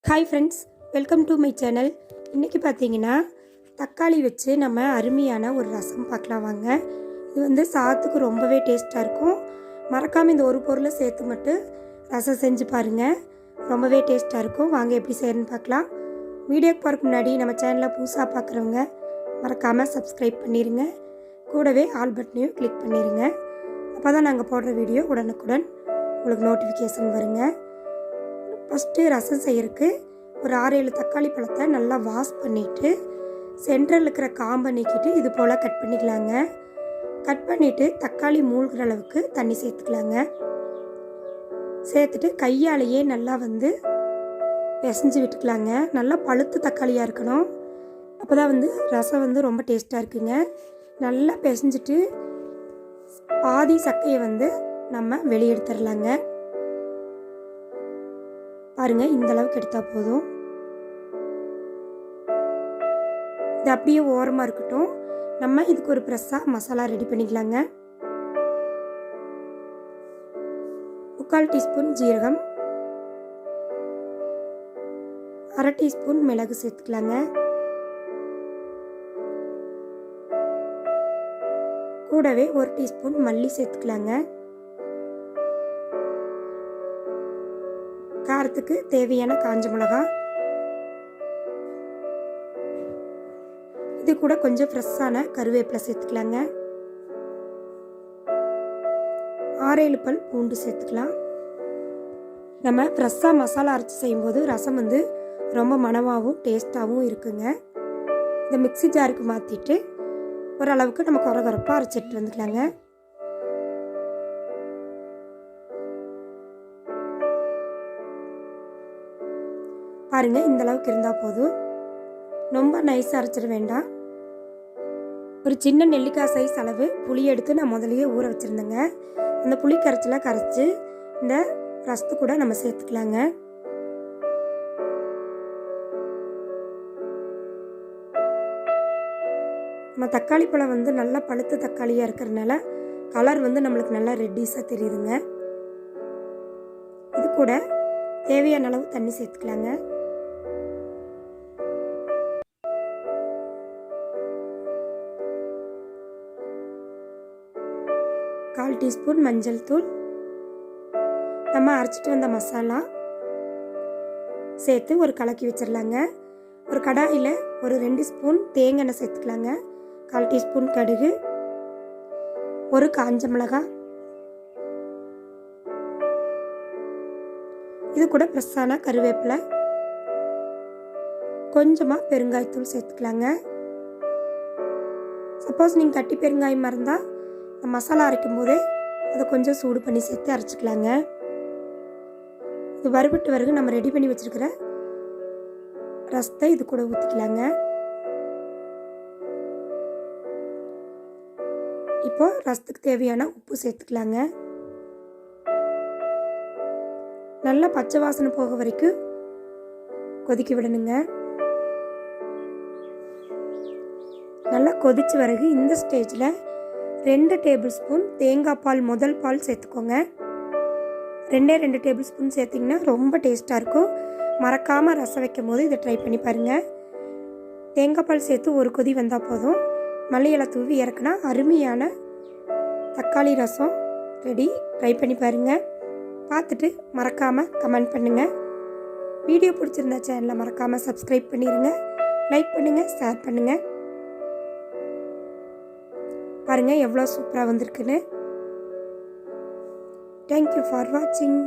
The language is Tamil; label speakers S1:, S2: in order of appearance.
S1: Hi friends, welcome to my channel. இன்றைக்கி பார்த்தீங்கன்னா தக்காளி வச்சு நம்ம அருமையான ஒரு ரசம் பார்க்கலாம் வாங்க. இது சாதத்துக்கு ரொம்பவே டேஸ்ட்டாக இருக்கும். மறக்காமல் இந்த ஒரு பொருளை சேர்த்து மட்டும் ரசம் செஞ்சு பாருங்கள், ரொம்பவே டேஸ்ட்டாக இருக்கும். வாங்க எப்படி செய்யணும்னு பார்க்கலாம். வீடியோக்கு போகிறதுக்கு முன்னாடி நம்ம சேனலில் புதுசாக பார்க்குறவங்க மறக்காமல் சப்ஸ்கிரைப் பண்ணிடுங்க. கூடவே ஆல் பட்டனையும் கிளிக் பண்ணிடுங்க. அப்போ தான் நாங்கள் போடுற வீடியோ உடனுக்குடன் உங்களுக்கு நோட்டிஃபிகேஷன் வருங்க. ஃபஸ்ட்டு ரசம் செய்யறதுக்கு ஒரு 6-7 தக்காளி பழத்தை நல்லா வாஷ் பண்ணிவிட்டு சென்டரில் இருக்கிற காம்பை நீக்கிட்டு இது போல் கட் பண்ணிக்கலாங்க. கட் பண்ணிவிட்டு தக்காளி மூழ்கிற அளவுக்கு தண்ணி சேர்த்துக்கலாங்க. சேர்த்துட்டு கையாலேயே நல்லா பிசைஞ்சு விட்டுக்கலாங்க. நல்லா பழுத்து தக்காளியாக இருக்கணும். அப்போ தான் ரசம் ரொம்ப டேஸ்ட்டாக இருக்குங்க. நல்லா பிசைஞ்சிட்டு பாதி சக்கையை நம்ம வெளியே எடுத்துடலாங்க. பாருங்கள், இந்த அளவுக்கு எடுத்தால் போதும். இது அப்படியே ஓரமாக இருக்கட்டும். நம்ம இதுக்கு ஒரு ப்ரெஸ்ஸாக மசாலா ரெடி பண்ணிக்கலாங்க. 3/4 டீஸ்பூன் ஜீரகம், 1/2 டீஸ்பூன் மிளகு சேர்த்துக்கலாங்க. கூடவே 1 டீஸ்பூன் மல்லி சேர்த்துக்கலாங்க. காரத்துக்கு தேவையான காஞ்ச மிளகாய், இது கூட கொஞ்சம் ஃப்ரெஷ்ஷான கருவேப்பிலை சேர்த்துக்கலாங்க. 6-7 பல் பூண்டு சேர்த்துக்கலாம். நம்ம ஃப்ரெஷ்ஷாக மசாலா அரைச்சி செய்யும்போது ரசம் ரொம்ப மணமாகவும் டேஸ்ட்டாகவும் இருக்குங்க. இந்த மிக்ஸி ஜாருக்கு மாற்றிட்டு ஓரளவுக்கு நம்ம குறகுறப்பாக அரைச்சிட்டு வந்துக்கலாங்க. பாருங்கள், இந்த அளவுக்கு இருந்தால் போதும். ரொம்ப நைஸாக அரைச்சிட வேண்டாம். ஒரு சின்ன நெல்லிக்காய் சைஸ் அளவு புளி எடுத்து நான் முதலையே ஊற வச்சுருந்தேங்க. அந்த புளி கரைச்சலாக கரைச்சி இந்த ரசத்து கூட நம்ம சேர்த்துக்கலாங்க. நம்ம தக்காளி பழம் நல்லா பழுத்த தக்காளியாக இருக்கிறதுனால கலர் நம்மளுக்கு நல்லா ரெட்டிஸாக தெரியுதுங்க. இது கூட தேவையான அளவு தண்ணி சேர்த்துக்கலாங்க. 1/4 டீஸ்பூன் மஞ்சள் தூள், நம்ம அரைச்சிட்டு வந்த மசாலா சேர்த்து ஒரு கலக்கி வச்சிடலாங்க. ஒரு கடாயில் ஒரு 2 ஸ்பூன் தேங்காய் எண்ணெய் சேர்த்துக்கலாங்க. 1/4 டீஸ்பூன் கடுகு, ஒரு காஞ்ச மிளகாய், இது கூட ஃப்ரெஷ்ஷான கருவேப்பிலை, கொஞ்சமாக பெருங்காயத்தூள் சேர்த்துக்கலாங்க. சப்போஸ் நீங்கள் கட்டி பெருங்காயமாக இருந்தால் மசாலா அரைக்கும் போதே அதை கொஞ்சம் சூடு பண்ணி சேர்த்து அரைச்சிக்கலாங்க. இது வறுபட்டு பிறகு நம்ம ரெடி பண்ணி வச்சுருக்கிற ரசத்தை இது கூட ஊற்றிக்கலாங்க. இப்போ ரசத்துக்கு தேவையான உப்பு சேர்த்துக்கலாங்க. நல்லா பச்சை வாசனை போக வரைக்கும் கொதிக்க விடணுங்க. நல்லா கொதிச்சு பிறகு இந்த ஸ்டேஜில் 2 டேபிள் ஸ்பூன் தேங்காய் பால், முதல் பால் சேர்த்துக்கோங்க. 2 டேபிள் ஸ்பூன் சேர்த்திங்கன்னா ரொம்ப டேஸ்ட்டாக இருக்கும். மறக்காமல் ரசம் வைக்கும் போது இதை ட்ரை பண்ணி பாருங்கள். தேங்காய் பால் சேர்த்து ஒரு கொதி வந்தால் போதும். மல்லி இலை தூவி இறக்குனா அருமையான தக்காளி ரசம் ரெடி. ட்ரை பண்ணி பாருங்கள். பார்த்துட்டு மறக்காமல் கமெண்ட் பண்ணுங்கள். வீடியோ பிடிச்சிருந்தா சேனலை மறக்காமல் சப்ஸ்கிரைப் பண்ணிடுங்க. லைக் பண்ணுங்கள், ஷேர் பண்ணுங்கள். பாருங்கள் எவ்வளோ சூப்பராக வந்திருக்குன்னு. தேங்க்யூ ஃபார் வாட்சிங்.